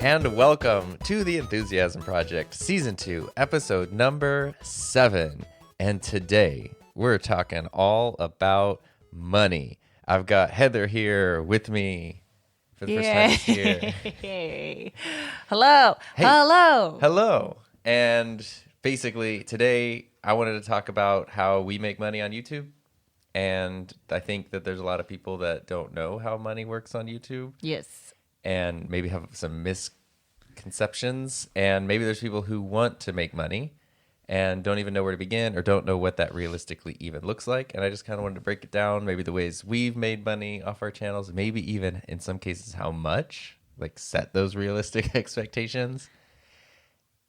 and welcome to the Enthusiasm Project, Season 2, Episode number 7. And today, we're talking all about money. I've got Heather here with me for the first time this year. Hello. Hey. Hello. Hello. And basically, today, I wanted to talk about how we make money on YouTube. And I think that there's a lot of people that don't know how money works on YouTube. Yes. And maybe have some misconceptions. And maybe there's people who want to make money and don't even know where to begin or don't know what that realistically even looks like. And I just kind of wanted to break it down, maybe the ways we've made money off our channels, maybe even in some cases how much, like set those realistic expectations.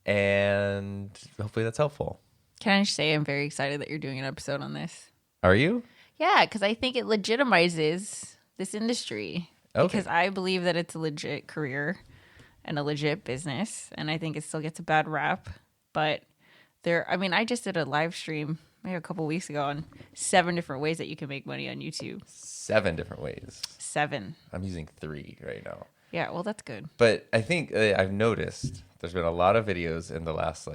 And hopefully that's helpful. Can I just say I'm very excited that you're doing an episode on this? Are you? Yeah, because I think it legitimizes this industry. Okay. Because I believe that it's a legit career and a legit business. And I think it still gets a bad rap. But I just did a live stream maybe a couple weeks ago on 7 different ways that you can make money on YouTube. 7 different ways. 7. I'm using 3 right now. Yeah, well, that's good. But I think I've noticed there's been a lot of videos in the last,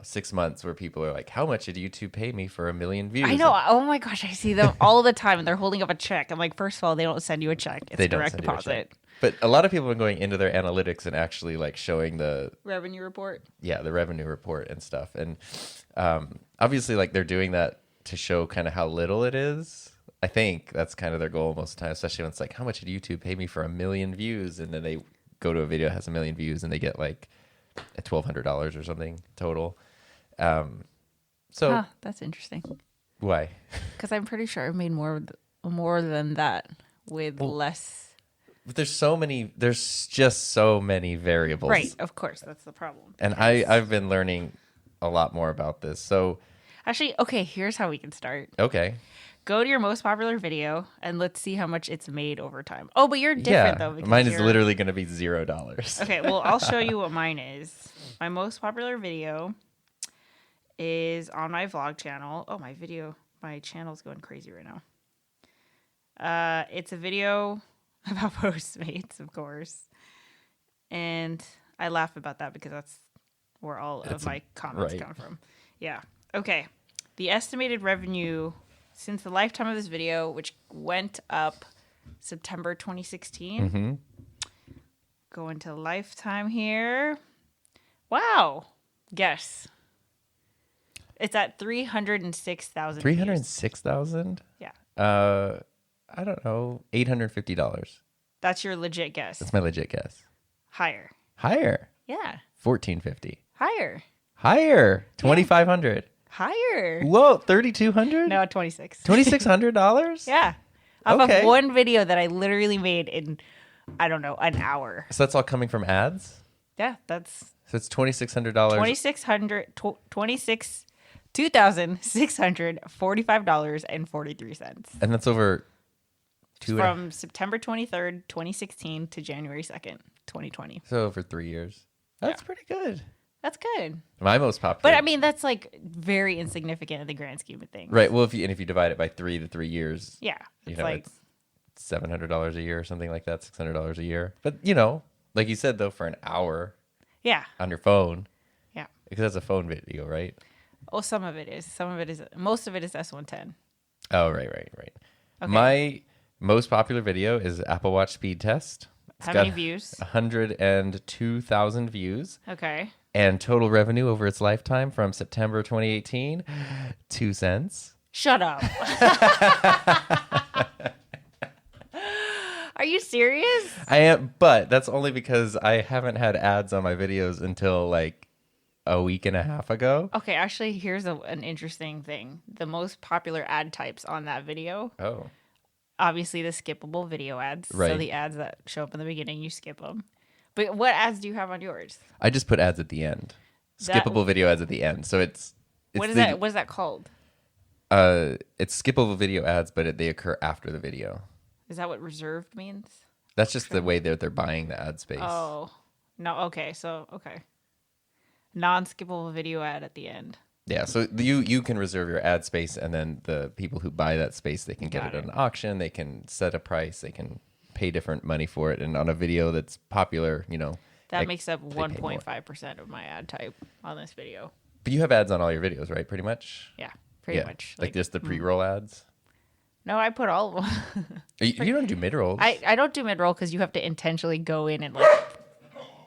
6 months where people are like, how much did YouTube pay me for 1 million views? I know. Oh my gosh, I see them all the time and they're holding up a check. I'm like, first of all, they don't send you a check. It's direct deposit. But a lot of people are going into their analytics and actually showing the revenue report. Yeah, the revenue report and stuff. And obviously they're doing that to show kind of how little it is. I think that's kind of their goal most of the time, especially when it's like, how much did YouTube pay me for 1 million views? And then they go to a video that has 1 million views and they get $1,200 or something total. That's interesting. Why? Because I'm pretty sure I've made more than that with less. But there's just so many variables. Right, of course, that's the problem. And I've been learning a lot more about this. So actually, okay, here's how we can start. Okay. Go to your most popular video and let's see how much it's made over time. Oh, but you're different though. Because mine is literally going to be $0. Okay, well, I'll show you what mine is. My most popular video is on my vlog channel. Oh, my channel's going crazy right now. It's a video about Postmates, of course. And I laugh about that because that's where all of my comments come from. Yeah. Okay. The estimated revenue since the lifetime of this video, which went up September 2016. Mm-hmm. Go into lifetime here. Wow. Guess. It's at 306,000. 306,000? Yeah. I don't know. $850. That's your legit guess. That's my legit guess. Higher. $1,450. Yeah. Higher. 2,500. Higher. Whoa, 3,200? No, 26. $2,600? Yeah. Off of one video that I literally made in, I don't know, an hour. So that's all coming from ads? Yeah, that's. So it's $2,600. $2,645.43. And that's over from September 23rd, 2016 to January 2nd, 2020. So over 3 years. That's pretty good. That's good. My most popular. But that's very insignificant in the grand scheme of things. Right. Well, if you divide it by 3 to 3 years. Yeah. It's $700 a year or something like that, $600 a year. But, like you said, though, for an hour. Yeah. On your phone. Yeah. Because that's a phone video, right? Oh, some of it is. Most of it is S110. Oh, right. Okay. My most popular video is Apple Watch speed test. How many views? 102,000 views. Okay. And total revenue over its lifetime from September 2018, 2 cents. Shut up. Are you serious? I am, but that's only because I haven't had ads on my videos until a week and a half ago. Okay, actually, here's an interesting thing. The most popular ad types on that video. Oh. Obviously, the skippable video ads. Right. So the ads that show up in the beginning, you skip them. But what ads do you have on yours? I just put ads at the end. Skippable video ads at the end. So it's what is that? What is that called? It's skippable video ads, but they occur after the video. Is that what reserved means? That's just the way that they're buying the ad space. Oh, no. Okay. Non-skippable video ad at the end. Yeah, so you can reserve your ad space, and then the people who buy that space, they can get it at an auction. They can set a price. They can pay different money for it. And on a video that's popular, That makes up they pay more. 1.5% of my ad type on this video. But you have ads on all your videos, right? Pretty much? Yeah, pretty much. Like just the pre-roll ads? No, I put all of them. You don't do mid-rolls. I don't do mid-roll because you have to intentionally go in and like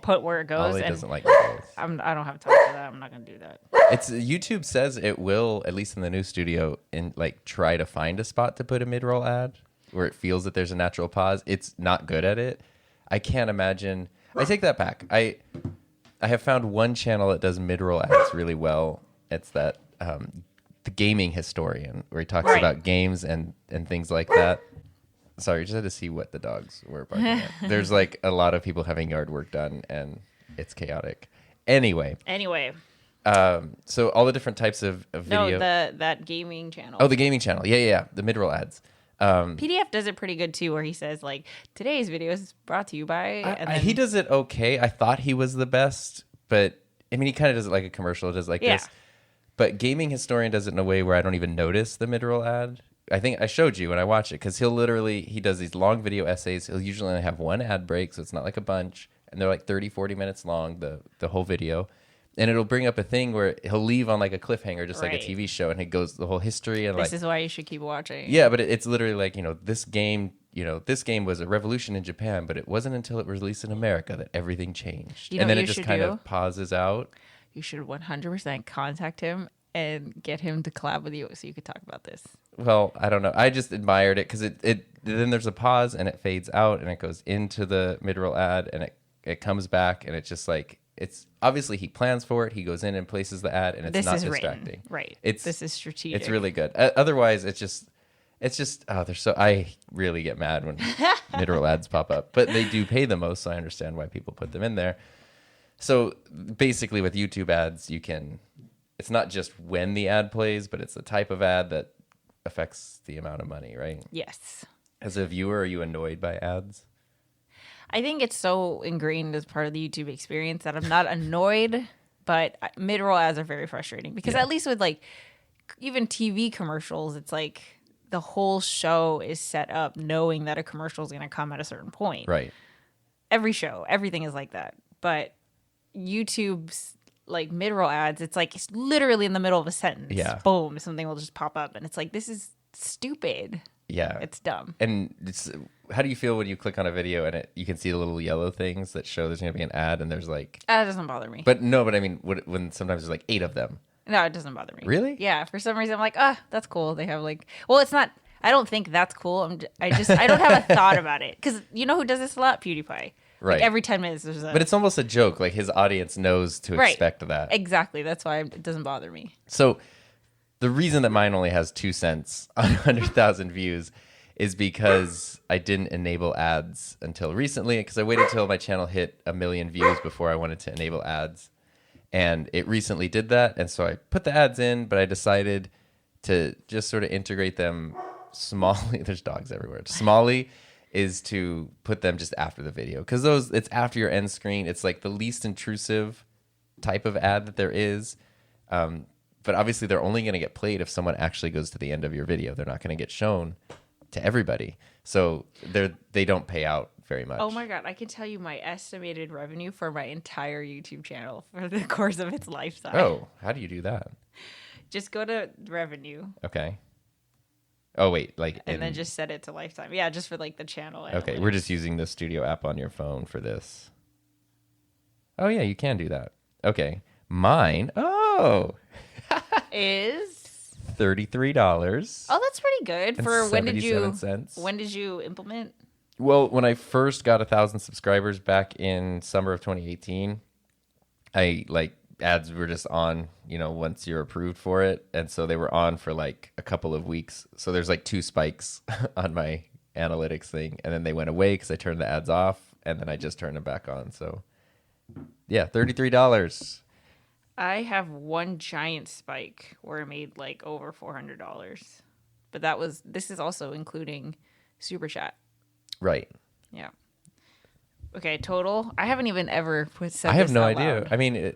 put where it goes. Ollie and doesn't like mid-rolls. I don't have time for that. I'm not going to do that. It's YouTube says it will, at least in the new studio, and like try to find a spot to put a mid-roll ad where it feels that there's a natural pause. It's not good at it. I can't imagine. I take that back. I have found one channel that does mid-roll ads really well. It's that the gaming historian, where he talks about games and things like that. Sorry, just had to see what the dogs were barking at. There's like a lot of people having yard work done, and it's chaotic. Anyway, so all the different types of video. No, that gaming channel. Oh, the gaming channel. Yeah. The mid-roll ads. PDF does it pretty good too, where he says like, today's video is brought to you by. And then, he does it okay. I thought he was the best, but I mean, he kind of does it like a commercial. It does like this. But gaming historian does it in a way where I don't even notice the mid-roll ad. I think I showed you when I watched it, because he does these long video essays. He'll usually only have one ad break, so it's not like a bunch. And they're like 30, 40 minutes long, the whole video. And it'll bring up a thing where he'll leave on like a cliffhanger, just like a TV show, and it goes the whole history. And this is why you should keep watching. Yeah, but it's literally like, this game was a revolution in Japan, but it wasn't until it was released in America that everything changed. You know and then what it you just should kind do? of pauses out. You should 100% contact him and get him to collab with you so you could talk about this. Well, I don't know. I just admired it because it then there's a pause and it fades out and it goes into the mid-roll ad and it comes back and it's just like, it's obviously he plans for it. He goes in and places the ad and it's not distracting. Written. Right. This is strategic. It's really good. Otherwise, it's just I really get mad when mid-roll ads pop up, but they do pay the most, so I understand why people put them in there. So basically with YouTube ads, it's not just when the ad plays, but it's the type of ad that affects the amount of money, right? Yes. As a viewer, are you annoyed by ads? I think it's so ingrained as part of the YouTube experience that I'm not annoyed, but mid-roll ads are very frustrating because at least with like even TV commercials, it's like the whole show is set up knowing that a commercial is going to come at a certain point. Right. Every show, everything is like that. But YouTube's like mid-roll ads, it's like it's literally in the middle of a sentence. Yeah. Boom, something will just pop up and it's like, this is stupid. Yeah. It's dumb. And how do you feel when you click on a video and you can see the little yellow things that show there's going to be an ad and there's like... That doesn't bother me. But I mean, when sometimes there's like 8 of them. No, it doesn't bother me. Really? Yeah, for some reason I'm like, that's cool. They have like... Well, it's not... I don't think that's cool. I don't have a thought about it. Because you know who does this a lot? PewDiePie. Right. Like every 10 minutes there's a... But it's almost a joke. Like his audience knows to expect that. Exactly. That's why it doesn't bother me. So the reason that mine only has 2 cents on 100,000 views is because I didn't enable ads until recently, because I waited till my channel hit 1 million views before I wanted to enable ads. And it recently did that. And so I put the ads in, but I decided to just sort of integrate them smallly. There's dogs everywhere. Smallly is to put them just after the video, because it's after your end screen. It's like the least intrusive type of ad that there is. But obviously they're only going to get played if someone actually goes to the end of your video. They're not going to get shown to everybody. So they don't pay out very much. Oh my God. I can tell you my estimated revenue for my entire YouTube channel for the course of its lifetime. Oh, how do you do that? Just go to revenue. Okay. Oh, wait. And then just set it to lifetime. Yeah, just for like the channel. Okay, we're just using the studio app on your phone for this. Oh, yeah, you can do that. Okay. Mine, is $33. Oh, that's pretty good. For when did you implement? Well, when I first got 1,000 subscribers back in summer of 2018, ads were just on, once you're approved for it. And so they were on for like a couple of weeks. So there's like 2 spikes on my analytics thing. And then they went away because I turned the ads off. And then I just turned them back on. So yeah, $33. I have one giant spike where I made like over $400. But this is also including Super Chat. Right. Yeah. Okay, total. I haven't even ever said I have this no out idea. loud. I mean,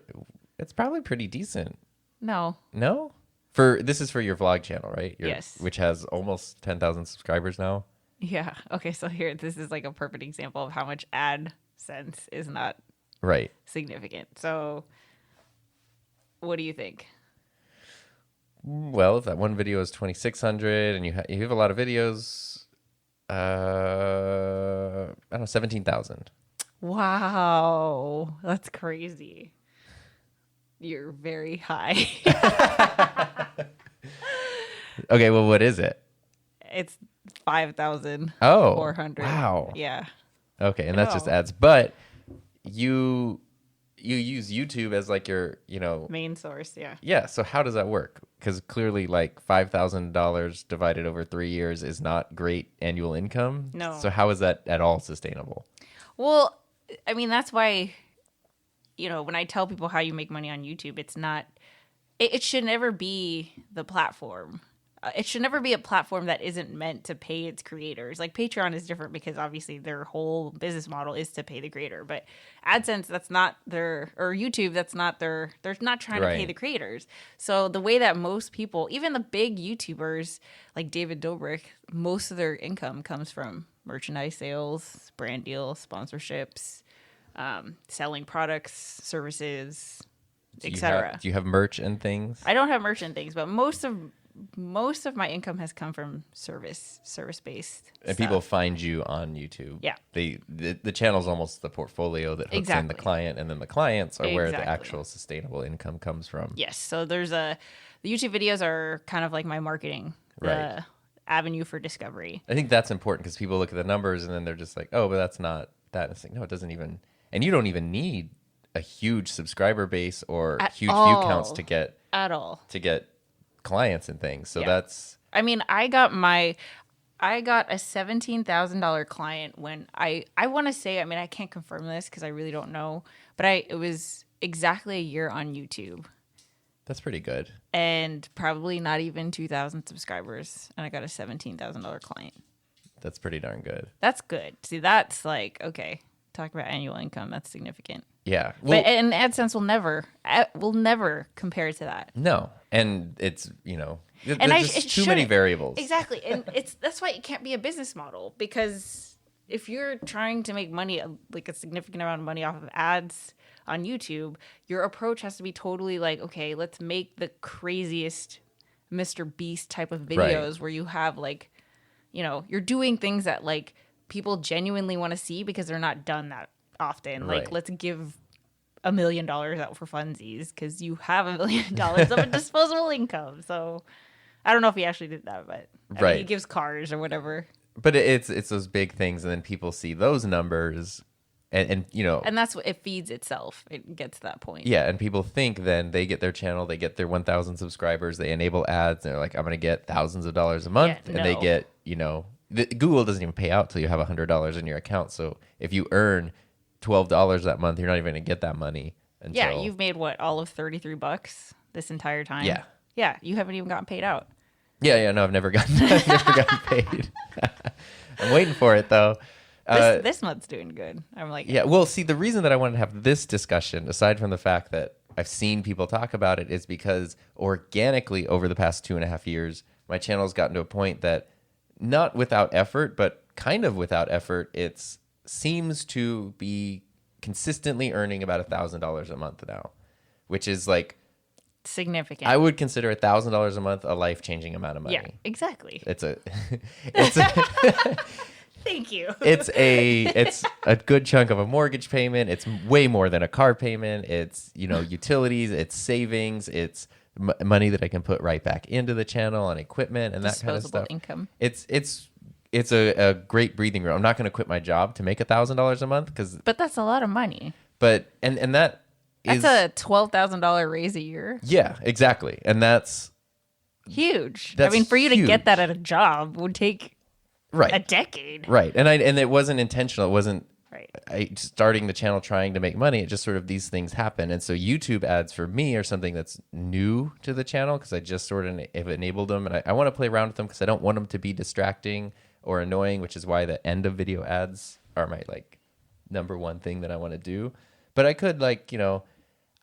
it's probably pretty decent. No. No? This is for your vlog channel, right? Yes. Which has almost 10,000 subscribers now. Yeah. Okay. So here, this is like a perfect example of how much AdSense is not Right. significant. So what do you think? Well, if that one video is 2,600 and you have a lot of videos, I don't know, 17,000. Wow. That's crazy. You're very high. Okay, well, what is it? It's 5,400. Oh, wow. Yeah. Okay, and that's just Oh. ads. But you use YouTube as like your, Main source. Yeah. yeah. So how does that work? Because clearly, like $5,000 divided over 3 years is not great annual income. No. So how is that at all sustainable? Well, I mean, that's why, when I tell people how you make money on YouTube, it's not, it should never be the platform. It should never be a platform that isn't meant to pay its creators. Like Patreon is different because obviously their whole business model is to pay the creator. But AdSense, that's not their, or YouTube, that's not their, they're not trying to pay Right. the creators. So the way that most people, even the big YouTubers like David Dobrik, most of their income comes from merchandise sales, brand deals, sponsorships, selling products, services, etc. Do you have merch and things? I don't have merchant things, but most of my income has come from service based. And people find you on YouTube. Yeah. The channel's almost the portfolio that hooks in the Exactly. client, and then the clients are where the Exactly. actual sustainable income comes from. Yes, so the YouTube videos are kind of like my marketing, the Right. avenue for discovery. I think that's important because people look at the numbers and then they're just like, oh, but that's not that. And it's like, no, it doesn't even, and you don't even need a huge subscriber base or At huge view all. counts to get clients and things. So Yeah. that's, I mean, I got a $17,000 client when I want to say, I mean, I can't confirm this because I really don't know, but it was exactly a year on YouTube that's pretty good. and probably not even 2,000 subscribers, and I got a $17,000 client. That's pretty darn good. That's good. See, that's like, okay, talk about annual income. That's significant. Yeah. Well, But and AdSense will never compare to that. no. And it's, there's And just too many variables. Exactly. And that's why it can't be a business model, because if you're trying to make money, like a significant amount of money off of ads on YouTube, your approach has to be totally like, okay, let's make the craziest Mr. Beast type of videos where you have like, you're doing things that like people genuinely want to see because they're not done that often. Like, Right. let's give $1 million out for funsies because you have $1 million of a disposable income. So I don't know if he actually did that, but I mean, he gives cars or whatever. But it's those big things, and then people see those numbers, and And that's what it feeds itself. It gets to that point. yeah, and people think then they get their channel, they get their 1,000 subscribers, they enable ads, and they're like, I'm going to get thousands of dollars a month, Yeah, and they no. get, Google doesn't even pay out till you have $100 in your account. So if you earn $12 that month, you're not even going to get that money until Yeah, you've made what, all of $33 this entire time? Yeah. Yeah, you haven't even gotten paid out. Yeah, no, I've never gotten paid. I'm waiting for it though. This month's doing good. I'm like, Yeah, well, see, the reason that I wanted to have this discussion, aside from the fact that I've seen people talk about it, is because organically over the past 2.5 years, my channel's gotten to a point that, not without effort, but kind of without effort, it seems to be consistently earning about $1,000 a month now, which is like, significant. I would consider $1,000 a month a life-changing amount of money. Yeah, exactly. It's a Thank you. it's a good chunk of a mortgage payment. It's way more than a car payment. It's, utilities, it's savings, it's money that I can put right back into the channel on equipment and that kind of Disposable stuff. income. It's a great breathing room. I'm not going to quit my job to make $1,000 a month But that's a lot of money. and that is That's a $12,000 raise a year. yeah, exactly. And that's Huge. That's I mean, for you to huge. get that at a job would take right. a decade. Right. And it wasn't intentional. It wasn't Right. starting the channel trying to make money. It just sort of these things happen. And so YouTube ads for me are something that's new to the channel because I just sort of have enabled them. And I want to play around with them because I don't want them to be distracting or annoying, which is why the end of video ads are my number one thing that I want to do. But I could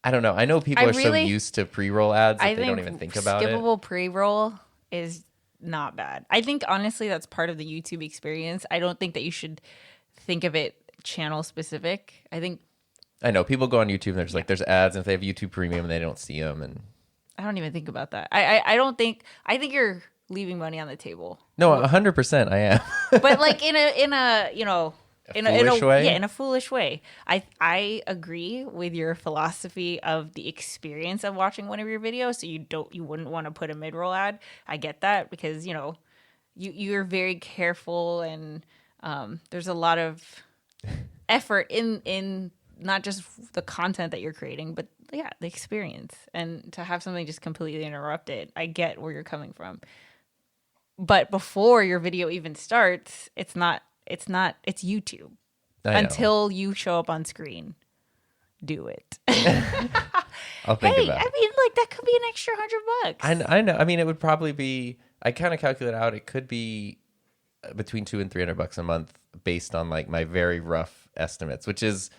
I don't know. I know people are so used to pre-roll ads that they don't even think about it. Skippable pre-roll is not bad. I think honestly that's part of the YouTube experience. I don't think that you should think of it channel specific. I know people go on YouTube and there's like there's ads, and if they have YouTube Premium and they don't see them, and I don't even think about that. I think you're leaving money on the table. no, 100% I am. But like in a you know in a foolish way? Yeah, in a foolish way. I agree with your philosophy of the experience of watching one of your videos. So you wouldn't want to put a mid-roll ad. I get that because you're very careful, and there's a lot of effort in not just the content that you're creating, but yeah, the experience. And to have something just completely interrupt it, I get where you're coming from. But before your video even starts, it's YouTube. Until you show up on screen. Do it. I'll think about it. I mean, like that could be an extra $100. I know. I mean, it would probably be, I kind of calculate out, it could be between $200 and $300 a month based on like my very rough estimates, which is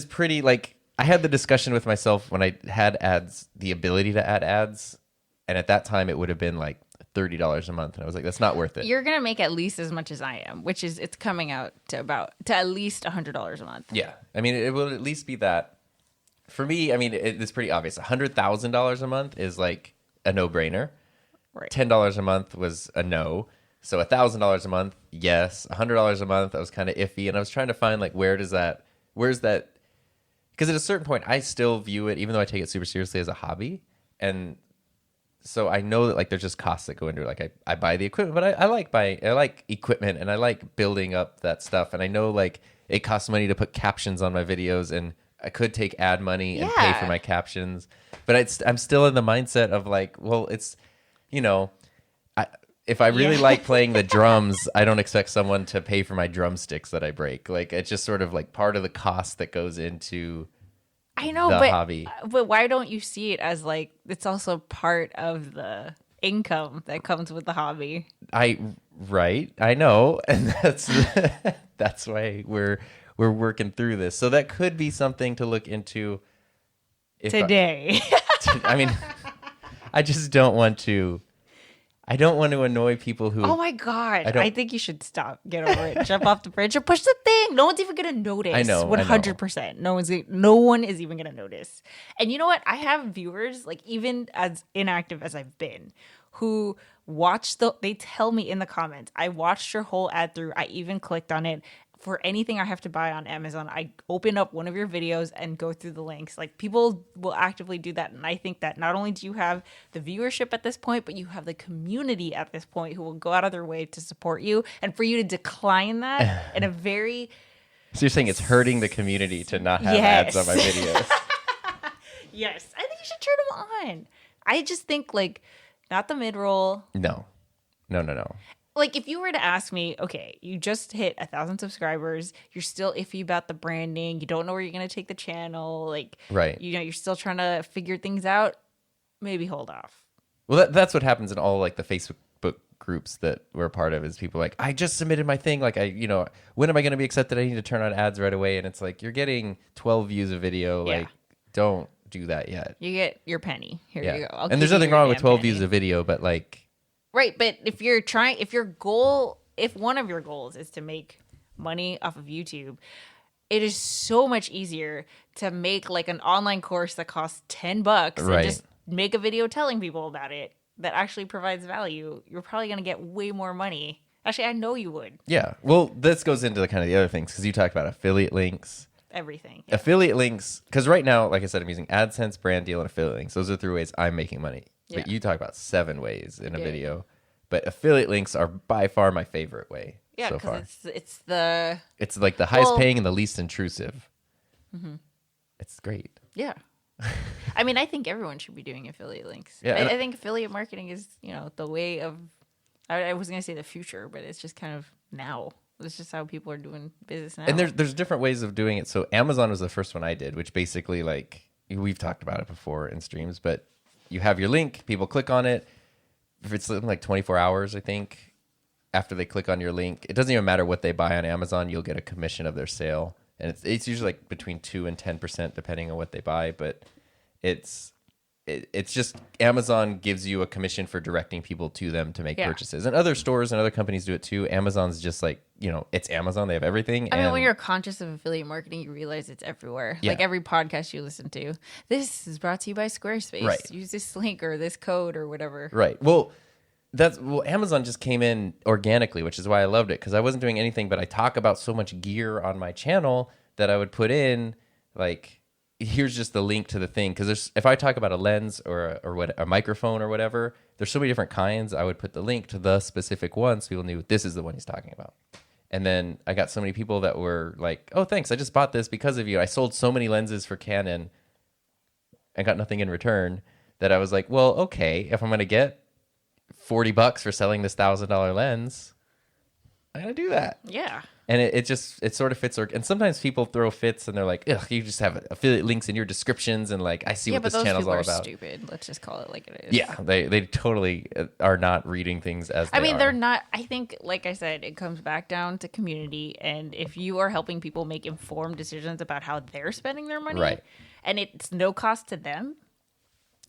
pretty, like, I had the discussion with myself when I had ads, the ability to add ads. And at that time it would have been like $30 a month. And I was like, that's not worth it. You're going to make at least as much as I am, which is, it's coming out to at least $100 a month. Yeah. I mean, it will at least be that. For me, I mean, it's pretty obvious. $100,000 a month is like a no-brainer. Right. $10 a month was a no. So $1,000 a month, yes. $100 a month, I was kind of iffy. And I was trying to find like, where's that? Because at a certain point, I still view it, even though I take it super seriously, as a hobby. And so I know that like there's just costs that go into it. Like I buy the equipment, but I like equipment, and I like building up that stuff. And I know like it costs money to put captions on my videos, and I could take ad money and pay for my captions. But I'm still in the mindset of like, well, it's, if I really like playing the drums, I don't expect someone to pay for my drumsticks that I break. Like, it's just sort of like part of the cost that goes into the hobby. But why don't you see it as like it's also part of the income that comes with the hobby? I know, and that's why we're working through this. So that could be something to look into today. I mean, I just don't want to. I don't want to annoy people who. Oh my God. I think you should stop. Get over it. Jump off the bridge or push the thing. No one's even going to notice. I know. 100%. No one is even going to notice. And you know what? I have viewers, like even as inactive as I've been, who they tell me in the comments, I watched your whole ad through. I even clicked on it. For anything I have to buy on Amazon, I open up one of your videos and go through the links. Like, people will actively do that. And I think that not only do you have the viewership at this point, but you have the community at this point who will go out of their way to support you. And for you to decline that in a very... So you're saying it's hurting the community to not have ads on my videos? Yes. I think you should turn them on. I just think, like, not the mid-roll. No. Like, if you were to ask me, okay, you just hit 1,000 subscribers, you're still iffy about the branding, you don't know where you're going to take the channel, like, right. You're still trying to figure things out, maybe hold off. Well, that's what happens in all, like, the Facebook groups that we're a part of, is people like, I just submitted my thing, like, when am I going to be accepted? I need to turn on ads right away. And it's like, you're getting 12 views a video, like, don't do that yet. You get your penny. Here you go. And there's nothing wrong with 12 views a video, but, like... Right, but if one of your goals is to make money off of YouTube, it is so much easier to make like an online course that costs $10 and just make a video telling people about it that actually provides value. You're probably going to get way more money. Actually, I know you would. Yeah. Well, this goes into the kind of the other things, because you talked about affiliate links. Everything. Yeah. Affiliate links, because right now, like I said, I'm using AdSense, brand deal, and affiliate links. Those are 3 ways I'm making money. But you talk about 7 ways in a video. But affiliate links are by far my favorite way so far. Yeah, it's like the highest paying and the least intrusive. Mm-hmm. It's great. Yeah. I mean, I think everyone should be doing affiliate links. Yeah, I think affiliate marketing is, the way of, I was going to say the future, but it's just kind of now. It's just how people are doing business now. And there's different ways of doing it. So Amazon was the first one I did, which basically, like, we've talked about it before in streams, but you have your link, people click on it. If it's something like 24 hours, I think, after they click on your link, it doesn't even matter what they buy on Amazon, you'll get a commission of their sale. And it's usually like between 2 and 10%, depending on what they buy. But it's it's just Amazon gives you a commission for directing people to them to make Yeah. purchases. And other stores and other companies do it too. Amazon's just like, it's Amazon. They have everything. I mean, and when you're conscious of affiliate marketing, you realize it's everywhere. Yeah. Like every podcast you listen to, this is brought to you by Squarespace. Right. Use this link or this code or whatever. Right. Well, Amazon just came in organically, which is why I loved it, because I wasn't doing anything, but I talk about so much gear on my channel that I would put in, like, here's just the link to the thing. Because if I talk about a lens or a microphone or whatever, there's so many different kinds. I would put the link to the specific one so people knew this is the one he's talking about. And then I got so many people that were like, oh, thanks, I just bought this because of you. I sold so many lenses for Canon and got nothing in return that I was like, well, okay, if I'm going to get $40 for selling this $1,000 lens, I'm going to do that. Yeah. And it sort of fits. And sometimes people throw fits and they're like, ugh, you just have affiliate links in your descriptions. And like, I see what this channel's all about. Yeah, but those people are stupid. Let's just call it like it is. Yeah, they totally are not reading things as they are. They're not. I think, like I said, it comes back down to community. And if you are helping people make informed decisions about how they're spending their money, right, and it's no cost to them,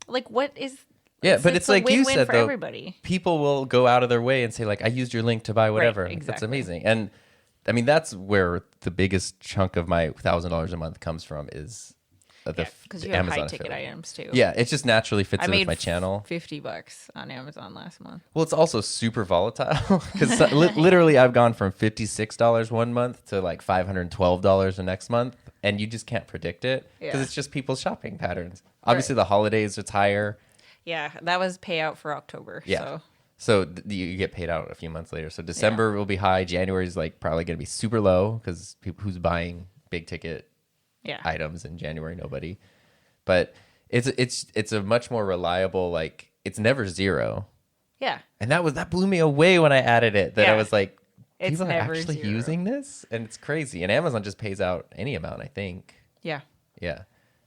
like what is... Yeah, but it's like you said, for though, everybody. People will go out of their way and say, like, I used your link to buy whatever. Right, exactly. That's amazing. And, I mean, that's where the biggest chunk of my $1,000 a month comes from is because you have Amazon high-ticket affiliate. items, too. Yeah, it just naturally fits I in made with my channel. $50 on Amazon last month. Well, it's also super volatile because literally I've gone from $56 one month to like $512 the next month, and you just can't predict it because it's just people's shopping patterns. Obviously, the holidays, it's higher. Yeah, that was payout for October. Yeah. So you get paid out a few months later. So December will be high. January is like probably going to be super low because who's buying big ticket items in January? Nobody. But it's a much more reliable, like, it's never zero. Yeah. And that blew me away when I added it. That I was like, it's people are never actually zero. using this, and it's crazy. And Amazon just pays out any amount, I think. Yeah. Yeah.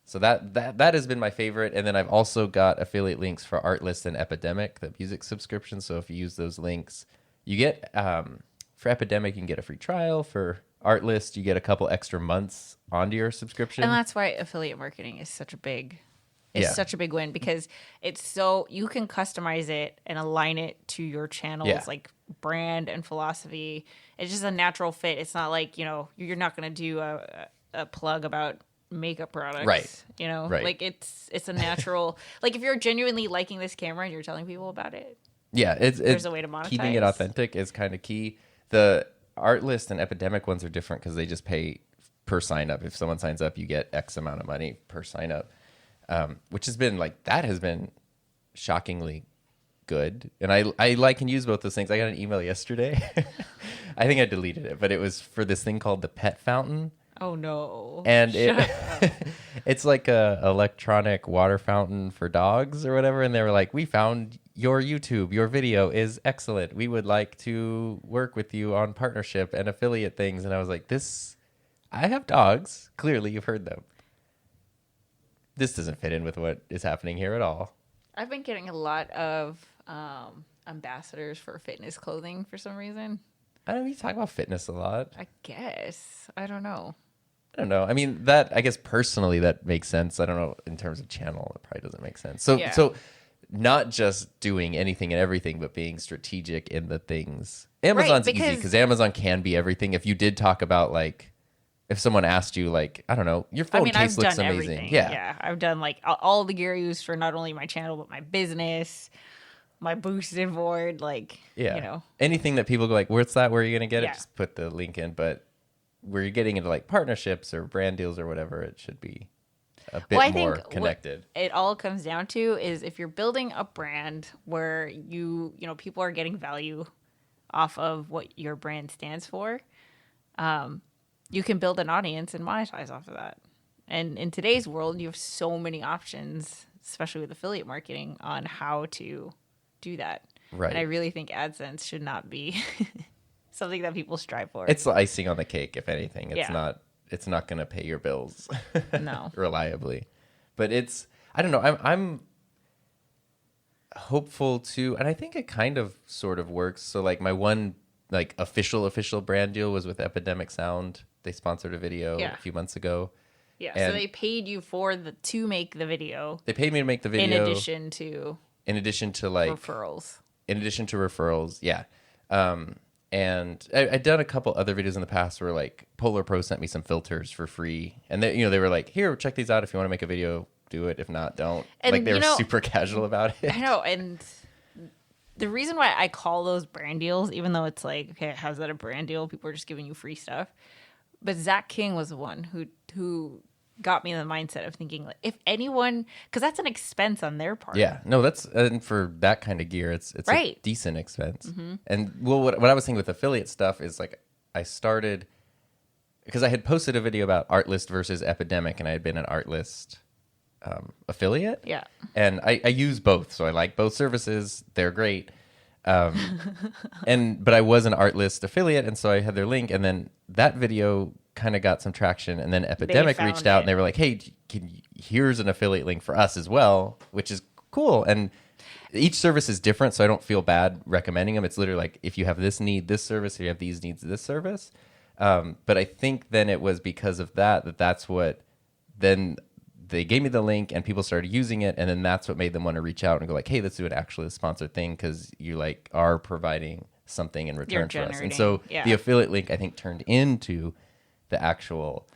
So that has been my favorite. And then I've also got affiliate links for Artlist and Epidemic, the music subscription. So if you use those links, you get, for Epidemic, you can get a free trial. For Artlist, you get a couple extra months onto your subscription. And that's why affiliate marketing is such a big win, because it's so you can customize it and align it to your channel's like brand and philosophy. It's just a natural fit. It's not like, you're not going to do a plug about makeup products, right? Like it's a natural, like if you're genuinely liking this camera and you're telling people about it, there's a way to monetize. Keeping it authentic is kind of key. The Artlist and Epidemic ones are different because they just pay per sign up. If someone signs up, you get X amount of money per sign up, which has been shockingly good. And I like and use both those things. I got an email yesterday. I think I deleted it, but it was for this thing called the Pet Fountain. Oh no! And it's like a electronic water fountain for dogs or whatever. And they were like, "We found your YouTube. Your video is excellent. We would like to work with you on partnership and affiliate things." And I was like, I have dogs. Clearly, you've heard them. This doesn't fit in with what is happening here at all. I've been getting a lot of ambassadors for fitness clothing for some reason. I don't know. You talk about fitness a lot. I guess. I don't know. I mean, I guess personally that makes sense. I don't know in terms of channel, it probably doesn't make sense. So not just doing anything and everything, but being strategic in the things. Amazon's easy because Amazon can be everything. If you did talk about, like, if someone asked you, like, I don't know, your phone case looks amazing. Everything. Yeah, I've done like all the gear I use for not only my channel but my business, my boosted board, like, anything that people go like, where's that? Where are you gonna get it? Just put the link in. But where you're getting into like partnerships or brand deals or whatever, it should be a bit more connected. What it all comes down to is if you're building a brand where people are getting value off of what your brand stands for, you can build an audience and monetize off of that. And in today's world, you have so many options, especially with affiliate marketing, on how to do that. Right. And I really think AdSense should not be something that people strive for. It's the icing on the cake, if anything. It's not going to pay your bills no. reliably. But I don't know. I'm hopeful too, and I think it kind of sort of works. So like my one like official brand deal was with Epidemic Sound. They sponsored a video a few months ago. Yeah, And so they paid you to make the video. they paid me to make the video In addition to like referrals. In addition to referrals, yeah. And I'd done a couple other videos in the past where like Polar Pro sent me some filters for free, and they were like, "Here, check these out. If you want to make a video, do it. If not, don't." And like they were super casual about it. I know, and the reason why I call those brand deals, even though it's like, okay, how's that a brand deal? People are just giving you free stuff. But Zach King was the one who got me in the mindset of thinking, like, if anyone, because that's an expense on their part. Yeah, no, that's and for that kind of gear, it's right. a decent expense. And well, what I was thinking with affiliate stuff is like I started because I had posted a video about Artlist versus Epidemic, and I had been an Artlist affiliate. Yeah, and I use both, so I like both services. They're great. But I was an Artlist affiliate, and so I had their link, and then that video kind of got some traction, and then Epidemic reached out and they were like, "Hey, here's an affiliate link for us as well," which is cool. And each service is different, so I don't feel bad recommending them. It's literally like, if you have this need, this service, or you have these needs, this service. But I think then it was because of that's what then they gave me the link and people started using it, and then that's what made them want to reach out and go like, "Hey, let's do an actually sponsored thing," because you like are providing something in return for us. And so the affiliate link, I think, turned into the actual.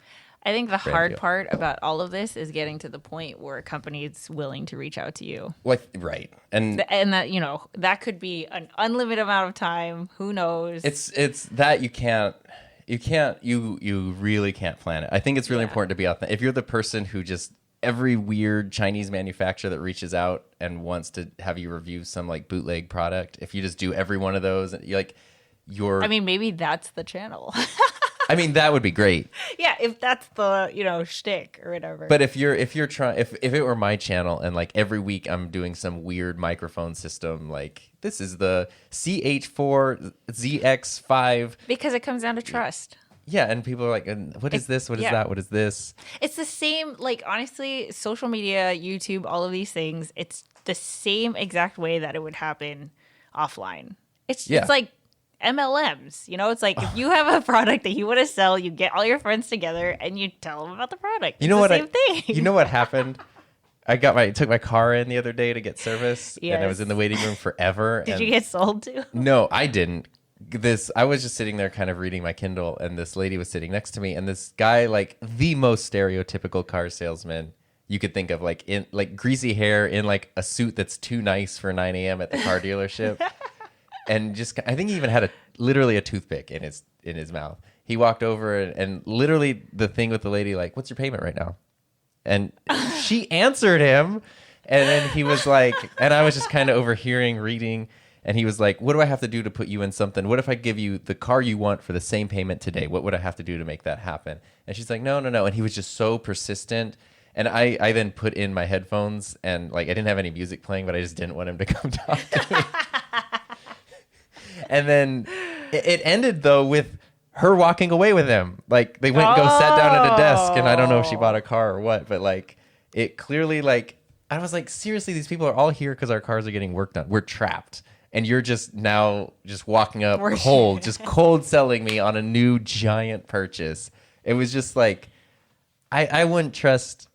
I think the hard part about all of this is getting to the point where a company is willing to reach out to you. Right. And that, that could be an unlimited amount of time. Who knows? It's that you really can't plan it. I think it's really important to be authentic. If you're the person who just every weird Chinese manufacturer that reaches out and wants to have you review some like bootleg product, if you just do every one of those, I mean, maybe that's the channel. I mean, that would be great. Yeah, if that's the, shtick or whatever. But if you're trying, if it were my channel and like every week I'm doing some weird microphone system, like this is the CH4 ZX5. Because it comes down to trust. Yeah, and people are like, what is this? What is that? What is this? It's the same, like, honestly, social media, YouTube, all of these things, it's the same exact way that it would happen offline. It's like MLMs, it's like if you have a product that you want to sell, you get all your friends together and you tell them about the product. It's the same thing. You know what happened? I took my car in the other day to get service, and I was in the waiting room forever. Did you get sold to? No, I didn't. I was just sitting there kind of reading my Kindle, and this lady was sitting next to me, and this guy, like the most stereotypical car salesman you could think of, like in like greasy hair in like a suit that's too nice for 9 a.m. at the car dealership. And I think he even had literally a toothpick in his mouth. He walked over and literally the thing with the lady, like, "What's your payment right now?" And she answered him, and then he was like, and I was just kind of overhearing, reading, and he was like, "What do I have to do to put you in something? What if I give you the car you want for the same payment today? What would I have to do to make that happen?" And she's like, "No. And he was just so persistent. And I then put in my headphones, and like I didn't have any music playing, but I just didn't want him to come talk to me. And then it ended, though, with her walking away with him. Like, they went and sat down at a desk, and I don't know if she bought a car or what, but, like, it clearly, like, I was like, seriously, these people are all here because our cars are getting work done. We're trapped. And you're just now just walking up cold selling me on a new giant purchase. It was just like, I wouldn't trust.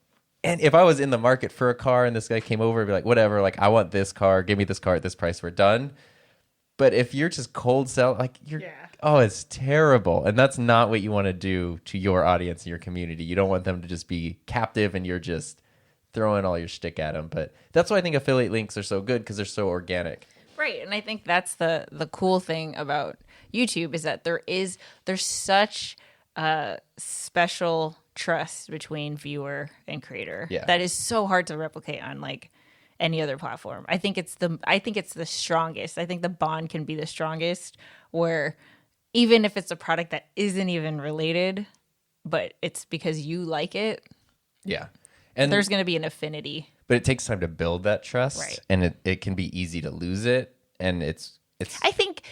And if I was in the market for a car and this guy came over and be like, whatever, like, I want this car, give me this car at this price, we're done. But if you're just cold sell, like it's terrible. And that's not what you want to do to your audience and your community. You don't want them to just be captive and you're just throwing all your shtick at them. But that's why I think affiliate links are so good, because they're so organic. Right. And I think that's the cool thing about YouTube is that there's such a special trust between viewer and creator that is so hard to replicate on like any other platform. I think it's the strongest. I think the bond can be the strongest, where even if it's a product that isn't even related, but it's because you like it. Yeah. And there's going to be an affinity. But it takes time to build that trust, right? And it can be easy to lose it. And it's I think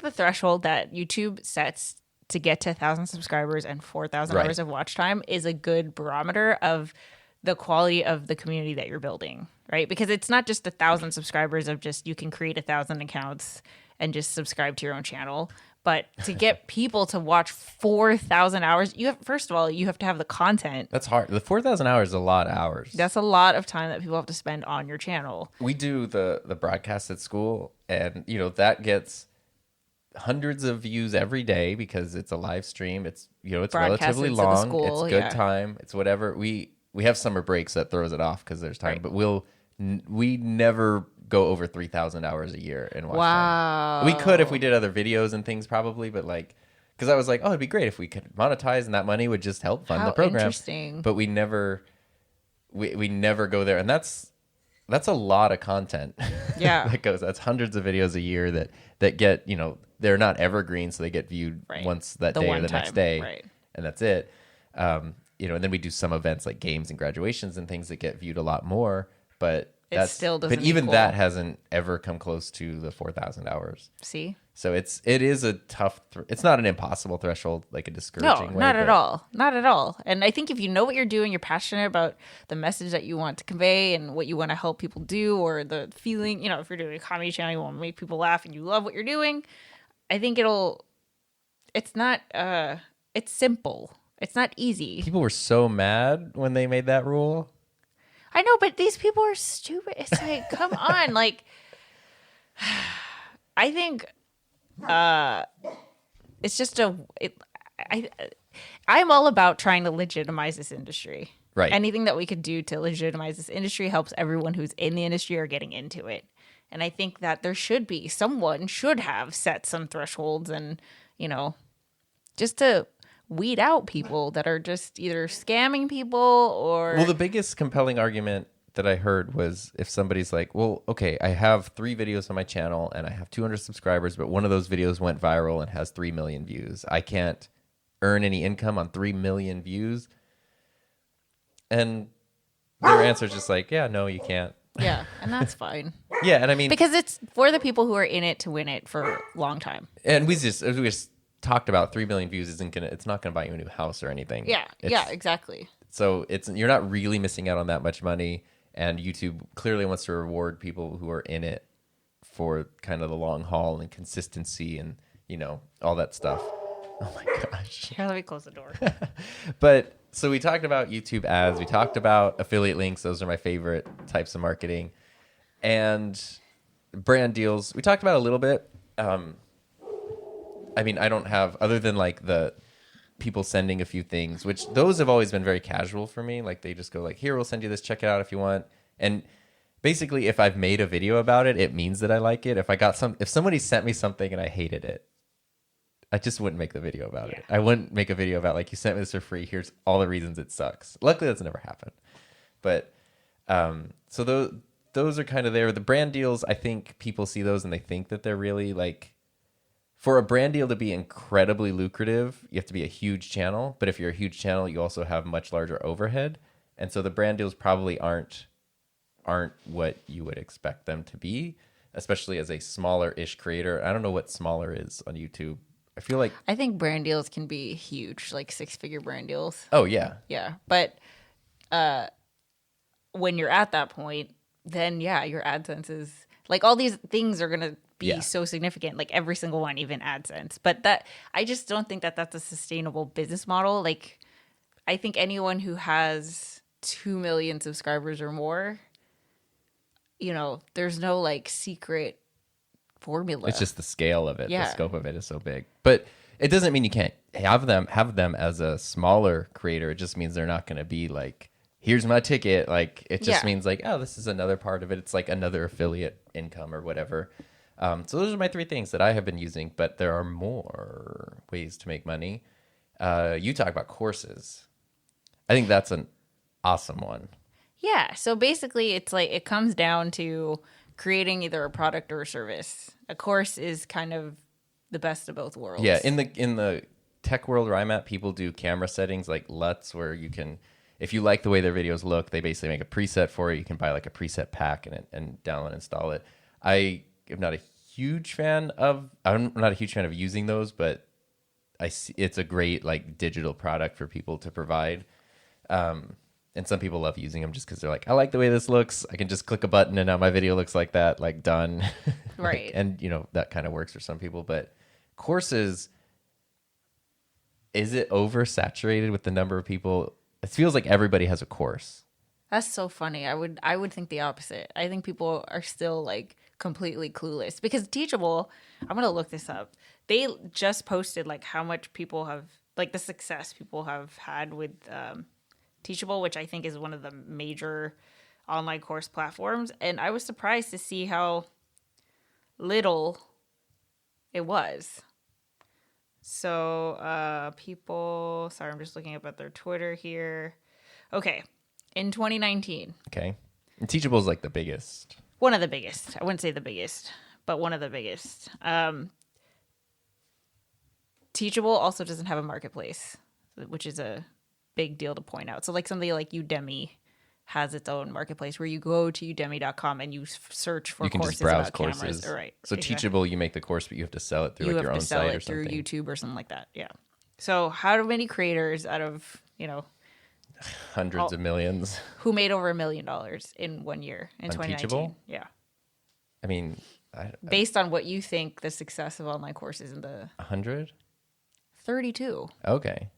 the threshold that YouTube sets to get to 1,000 subscribers and 4,000 hours of watch time is a good barometer of the quality of the community that you're building, right? Because it's not just 1,000 subscribers of just you can create 1,000 accounts and just subscribe to your own channel, But to get people to watch 4,000 hours, first of all, you have to have the content. That's hard. The 4,000 hours is a lot of hours. That's a lot of time that people have to spend on your channel. We do the broadcast at school, and that gets hundreds of views every day because it's a live stream. It's it's relatively long. It's good time. It's whatever. We have summer breaks that throws it off because there's time, but we never go over 3,000 hours a year and watch them. We could if we did other videos and things probably, but because I was like, oh, it'd be great if we could monetize and that money would just help fund the program. Interesting. But we never go there, and that's a lot of content. Yeah. That's hundreds of videos a year that get, they're not evergreen, so they get viewed once that day or the next day, and that's it. And then we do some events like games and graduations and things that get viewed a lot more, but it still doesn't. But even that hasn't ever come close to the 4,000 hours. See, so it is a tough. It's not an impossible threshold, like a discouraging. No, not at all, not at all. And I think if you know what you're doing, you're passionate about the message that you want to convey and what you want to help people do, or the feeling. If you're doing a comedy channel, you want to make people laugh, and you love what you're doing. I think It's not. It's simple. It's not easy. People were so mad when they made that rule. I know, but these people are stupid. It's like, come on. I think it's just I'm all about trying to legitimize this industry. Right. Anything that we could do to legitimize this industry helps everyone who's in the industry or getting into it. And I think that someone should have set some thresholds and, just to weed out people that are just either scamming people or... Well, the biggest compelling argument that I heard was if somebody's like, well, okay, I have 3 videos on my channel and I have 200 subscribers, but one of those videos went viral and has 3 million views. I can't earn any income on 3 million views. And their answer is just like, yeah, no, you can't. Yeah, and that's fine. Yeah, and I mean... Because it's for the people who are in it to win it for a long time. And we just talked about 3 million views it's not going to buy you a new house or anything. Yeah, exactly. So you're not really missing out on that much money, and YouTube clearly wants to reward people who are in it for kind of the long haul and consistency and all that stuff. Oh my gosh. Here, let me close the door. But so we talked about YouTube ads, we talked about affiliate links, those are my favorite types of marketing, and brand deals. We talked about a little bit. I mean, I don't have, other than the people sending a few things, which those have always been very casual for me. They just go here, we'll send you this, check it out if you want. And basically, if I've made a video about it, it means that I like it. If somebody sent me something and I hated it, I just wouldn't make the video about it. I wouldn't make a video about you sent me this for free, here's all the reasons it sucks. Luckily, that's never happened. But so those are kind of there. The brand deals, I think people see those and they think that they're really for a brand deal to be incredibly lucrative, you have to be a huge channel. But if you're a huge channel, you also have much larger overhead. And so the brand deals probably aren't what you would expect them to be, especially as a smaller-ish creator. I don't know what smaller is on YouTube. I think brand deals can be huge, 6-figure brand deals. Oh, yeah. Yeah. But when you're at that point, then, your AdSense is... all these things are going to be so significant, every single one, even AdSense. But I just don't think that that's a sustainable business model. I think anyone who has 2 million subscribers or more, there's no secret formula. It's just the scale of it. Yeah. The scope of it is so big. But it doesn't mean you can't have them as a smaller creator. It just means they're not going to be here's my ticket. It just means oh, this is another part of it. It's another affiliate income or whatever. So those are my 3 things that I have been using, but there are more ways to make money. You talk about courses. I think that's an awesome one. Yeah. So basically it's it comes down to creating either a product or a service. A course is kind of the best of both worlds. Yeah. In the tech world where I'm at, people do camera settings like LUTs where you can, if you like the way their videos look, they basically make a preset for it. You can buy a preset pack and download and install it. I'm not a huge fan of using those, but I see it's a great digital product for people to provide. And some people love using them just because they're I like the way this looks. I can just click a button and now my video looks like that, done. Right. And that kind of works for some people. But courses, is it oversaturated with the number of people? It feels like everybody has a course. That's so funny. I would think the opposite. I think people are still like completely clueless because Teachable, I'm going to look this up. They just posted like how much people have, like the success people have had with Teachable, which I think is one of the major online course platforms. And I was surprised to see how little it was. So people, sorry, I'm just looking up at their Twitter here. Okay. In 2019. Okay. And Teachable is like the biggest. One of the biggest. I wouldn't say the biggest, but one of the biggest. Teachable also doesn't have a marketplace, which is a big deal to point out. So like something like Udemy has its own marketplace where you go to udemy.com and you search for courses about cameras. Right. So exactly. Teachable, you make the course, but you have to sell it through like your own site or something. Through YouTube or something like that. Yeah. So how many creators out of, hundreds of millions who made over $1 million in 1 year in 2019? Teachable? Yeah. I mean, based on what you think the success of online courses in the 100? 32. Okay.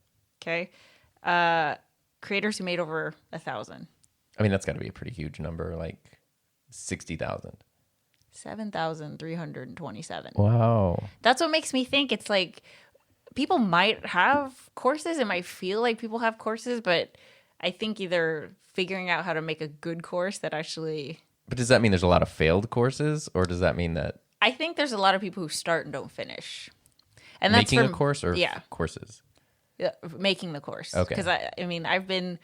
Creators who made over 1,000. I mean, that's got to be a pretty huge number, like 60,000. 7,327. Wow. That's what makes me think it's like people might have courses. It might feel like people have courses, but I think either figuring out how to make a good course that actually... But does that mean there's a lot of failed courses, or does that mean that... I think there's a lot of people who start and don't finish. And that's making a course or yeah. courses? Yeah, making the course. Okay. Because I mean, I've been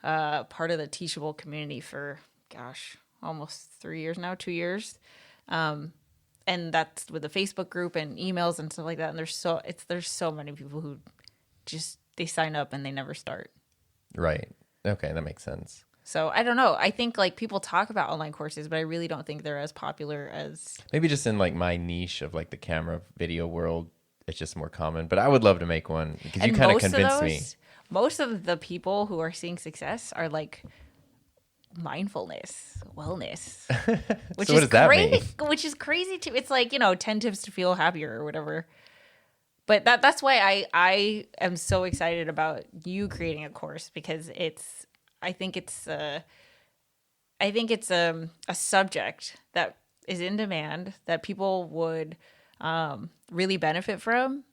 part of the Teachable community for, almost 3 years now, 2 years. And that's with the Facebook group and emails and stuff like that. And there's so many people who just, they sign up and they never start. Right. Okay, that makes sense. So I don't know. I think like people talk about online courses, but I really don't think they're as popular as... Maybe just in like my niche of like the camera video world, it's just more common. But I would love to make one because you kind of convinced me. Most of the people who are seeing success are like mindfulness, wellness, which so what is does that crazy. mean? Which is crazy too. It's like 10 tips to feel happier or whatever. But that's why I am so excited about you creating a course because I think it's a subject that is in demand that people would really benefit from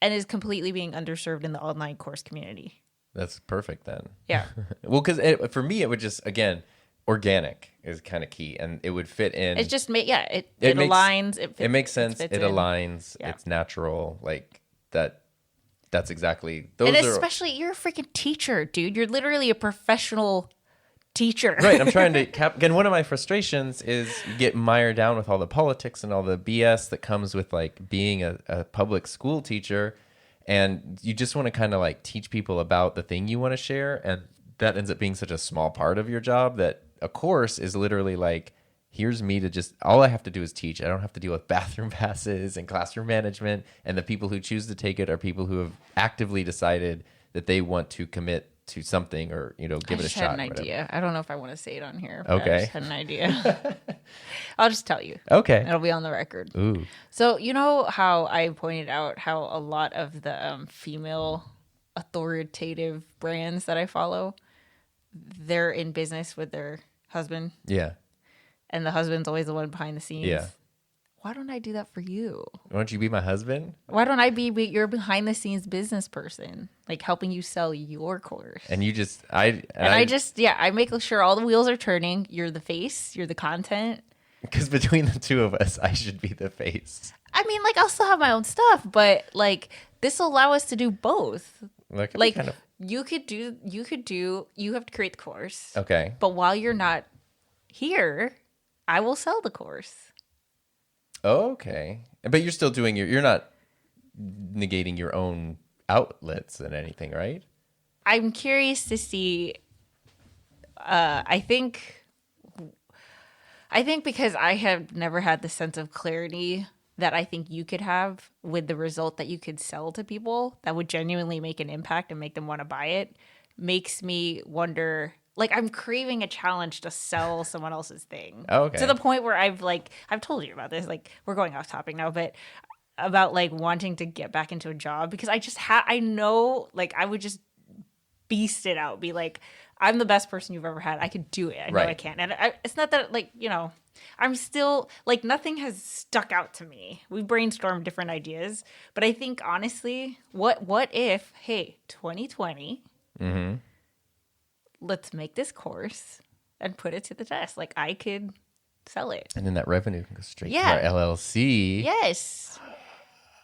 and is completely being underserved in the online course community. That's perfect then. Yeah. Well, because for me, it would just, again, organic is kind of key, and it would fit in. It just it aligns. It makes sense. It aligns. Yeah. It's natural. Like that. That's exactly. And especially, you're a freaking teacher, dude. You're literally a professional teacher. Right. I'm trying to again, one of my frustrations is you get mired down with all the politics and all the BS that comes with like being a public school teacher. And you just want to kind of like teach people about the thing you want to share. And that ends up being such a small part of your job that a course is literally like, here's me to just, all I have to do is teach. I don't have to deal with bathroom passes and classroom management. And the people who choose to take it are people who have actively decided that they want to commit to something or, give it a shot. I had an idea. I don't know if I want to say it on here. Okay. I just had an idea. I'll just tell you. Okay. It'll be on the record. Ooh. So, you know how I pointed out how a lot of the female authoritative brands that I follow, they're in business with their husband. Yeah. And the husband's always the one behind the scenes. Yeah. Why don't I do that for you? Why don't you be my husband? Why don't I be your behind the scenes business person, like helping you sell your course? And you just, I make sure all the wheels are turning. You're the face. You're the content. Because between the two of us, I should be the face. I mean, like I'll still have my own stuff, but like this will allow us to do both. Like you have to create the course. Okay. But while you're not here, I will sell the course. Okay. But you're still doing you're not negating your own outlets and anything, right? I'm curious to see. I think because I have never had the sense of clarity that I think you could have with the result that you could sell to people that would genuinely make an impact and make them want to buy it, makes me wonder. Like I'm craving a challenge to sell someone else's thing. Okay. To the point where I've told you about this. Like we're going off topic now, but about like wanting to get back into a job because I know like I would just beast it out, be like, I'm the best person you've ever had. I could do it. I know I can. And it's not that like, you know, I'm still like nothing has stuck out to me. We brainstormed different ideas, but I think honestly, what if, hey, 2020, let's make this course and put it to the test. Like I could sell it. And then that revenue can go straight to our LLC. Yes.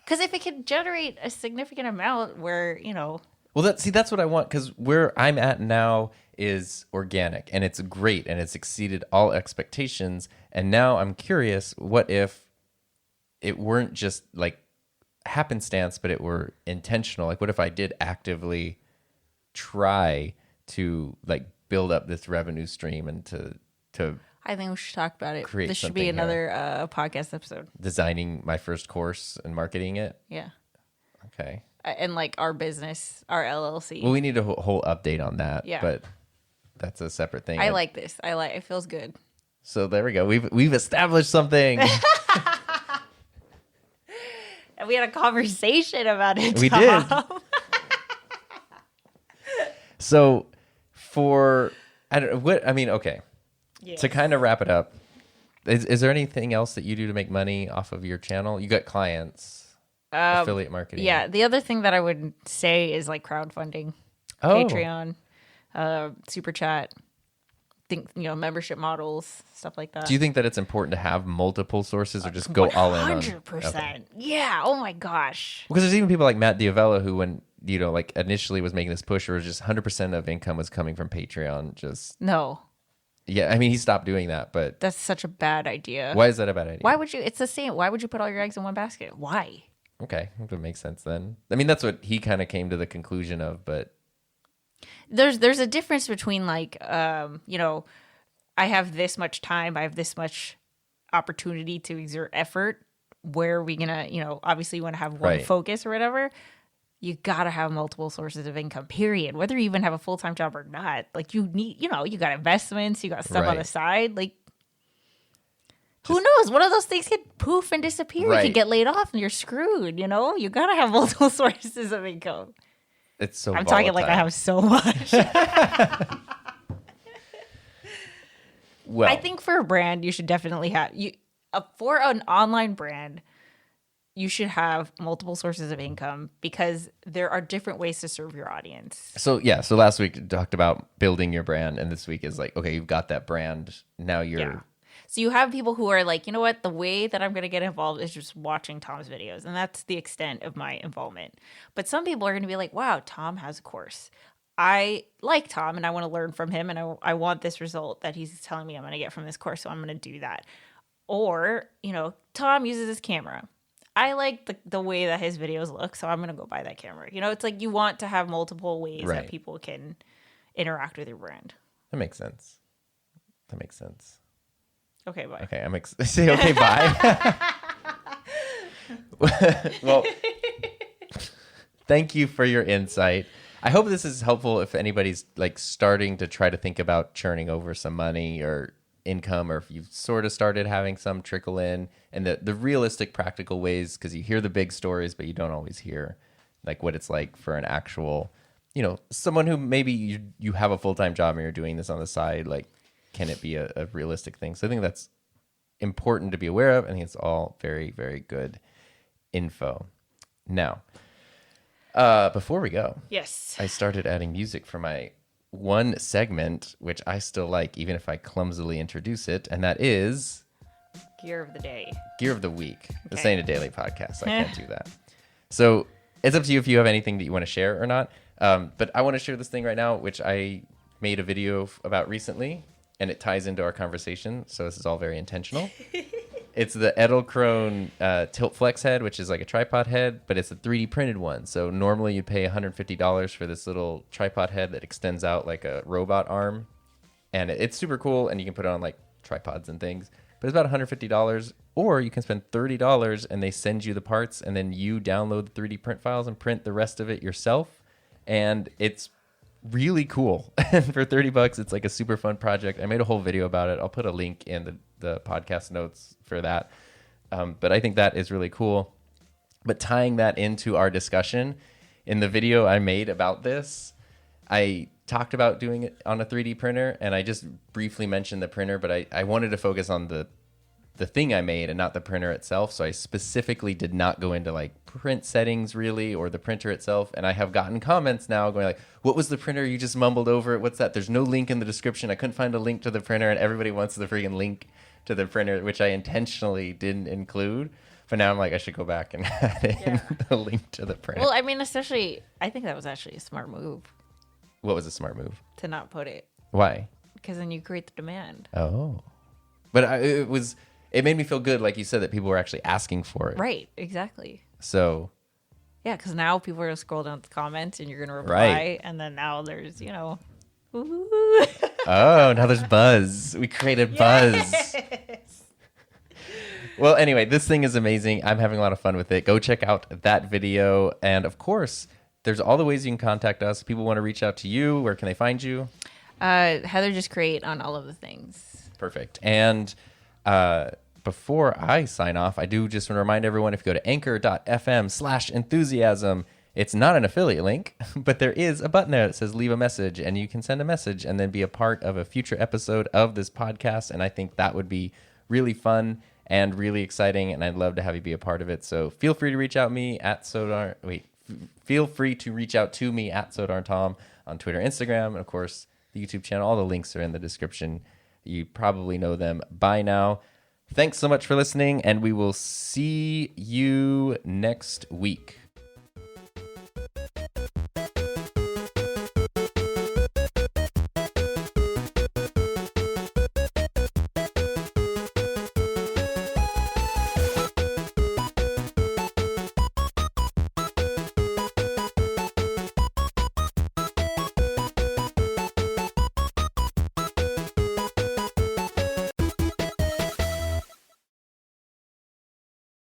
Because if it could generate a significant amount where, you know. Well, that's what I want, because where I'm at now is organic, and it's great, and it's exceeded all expectations. And now I'm curious, what if it weren't just like happenstance, but it were intentional? Like, what if I did actively try to like build up this revenue stream and to I think we should talk about it. Create this should be something another podcast episode. Designing my first course and marketing it. Yeah. Okay. And like our business, our LLC. Well, we need a whole update on that. Yeah. But that's a separate thing. I like this. It feels good. So there we go. We've established something. And we had a conversation about it. We did. So okay. Yes. To kind of wrap it up, is there anything else that you do to make money off of your channel? You got clients, affiliate marketing. Yeah. The other thing that I would say is like crowdfunding, Oh. Patreon, super chat, membership models, stuff like that. Do you think that it's important to have multiple sources or just go all in on 100%. Okay. Yeah. Oh my gosh. Because there's even people like Matt Diavella who, when like initially was making this push, or just 100% of income was coming from Patreon. No. Yeah, I mean, he stopped doing that, but That's such a bad idea. why is that a bad idea? Why would you? It's the same. Why would you put all your eggs in one basket? Why? Okay, that makes sense then. I mean, that's what he kind of came to the conclusion of, but There's a difference between like, I have this much time, I have this much opportunity to exert effort. Where are we gonna, obviously you want to have one Right. focus or whatever. You gotta have multiple sources of income, period. Whether you even have a full-time job or not. Like you need, you got investments, you got stuff on the Right. side. Like who knows? One of those things could poof and disappear. You Right. could get laid off and you're screwed, You gotta have multiple sources of income. it's so I'm talking like I have so much. Well, I think for a brand, you should definitely have for an online brand, you should have multiple sources of income because there are different ways to serve your audience. so last week we talked about building your brand, and this week is like, okay, you've got that brand. Now you're So you have people who are like, you know what? The way that I'm going to get involved is just watching Tom's videos. And that's the extent of my involvement. But some people are going to be like, wow, Tom has a course. I like Tom and I want to learn from him. And I want this result that he's telling me I'm going to get from this course. So I'm going to do that. Or, Tom uses his camera. I like the way that his videos look. So I'm going to go buy that camera. It's like you want to have multiple ways Right. that people can interact with your brand. That makes sense. Okay, bye. Okay, say okay, bye. Well, thank you for your insight. I hope this is helpful if anybody's like starting to try to think about churning over some money or income, or if you've sort of started having some trickle in, and the realistic practical ways, because you hear the big stories, but you don't always hear like what it's like for an actual, someone who maybe you have a full-time job and you're doing this on the side, like, can it be a realistic thing? So I think that's important to be aware of. I think it's all very, very good info. Now, before we go, Yes. I started adding music for my one segment, which I still like, even if I clumsily introduce it, and that is Gear of the day. Gear of the Week. This Okay. ain't a daily podcast, so I can't do that. So it's up to you if you have anything that you want to share or not. But I want to share this thing right now, which I made a video about recently, and it ties into our conversation. So this is all very intentional. It's the Edelkrone Tilt Flex head, which is like a tripod head, but it's a 3D printed one. So normally you'd pay $150 for this little tripod head that extends out like a robot arm. And it's super cool, and you can put it on like tripods and things. But it's about $150, or you can spend $30 and they send you the parts, and then you download the 3D print files and print the rest of it yourself. And it's really cool. And for $30, it's like a super fun project. I made a whole video about it. I'll put a link in the podcast notes for that. But I think that is really cool. But tying that into our discussion, in the video I made about this, I talked about doing it on a 3D printer, and I just briefly mentioned the printer, but I wanted to focus on the thing I made and not the printer itself. So I specifically did not go into like print settings really, or the printer itself. And I have gotten comments now going like, what was the printer? You just mumbled over it. What's that? There's no link in the description. I couldn't find a link to the printer, and everybody wants the freaking link to the printer, which I intentionally didn't include. But now I'm like, I should go back and add in the link to the printer. Well, I mean, especially, I think that was actually a smart move What was a smart move? to not put it, Why? because then you create the demand. Oh, but it made me feel good, like you said, that people were actually asking for it. Right, exactly. So Yeah, because now people are going to scroll down the comments and you're going to reply. Right. And then now there's, ooh. oh, now there's buzz. We created buzz. Well, anyway, this thing is amazing. I'm having a lot of fun with it. Go check out that video. And of course, there's all the ways you can contact us. If people want to reach out to you, where can they find you? Heather just create on all of the things. Perfect. And before I sign off, I do just want to remind everyone, if you go to anchor.fm/enthusiasm, it's not an affiliate link, but there is a button there that says leave a message, and you can send a message and then be a part of a future episode of this podcast. And I think that would be really fun and really exciting, and I'd love to have you be a part of it. So feel free to reach out me at Sodar. Feel free to reach out to me at SodarTom on Twitter, Instagram, and of course the YouTube channel. All the links are in the description. You probably know them by now. Thanks so much for listening, and we will see you next week.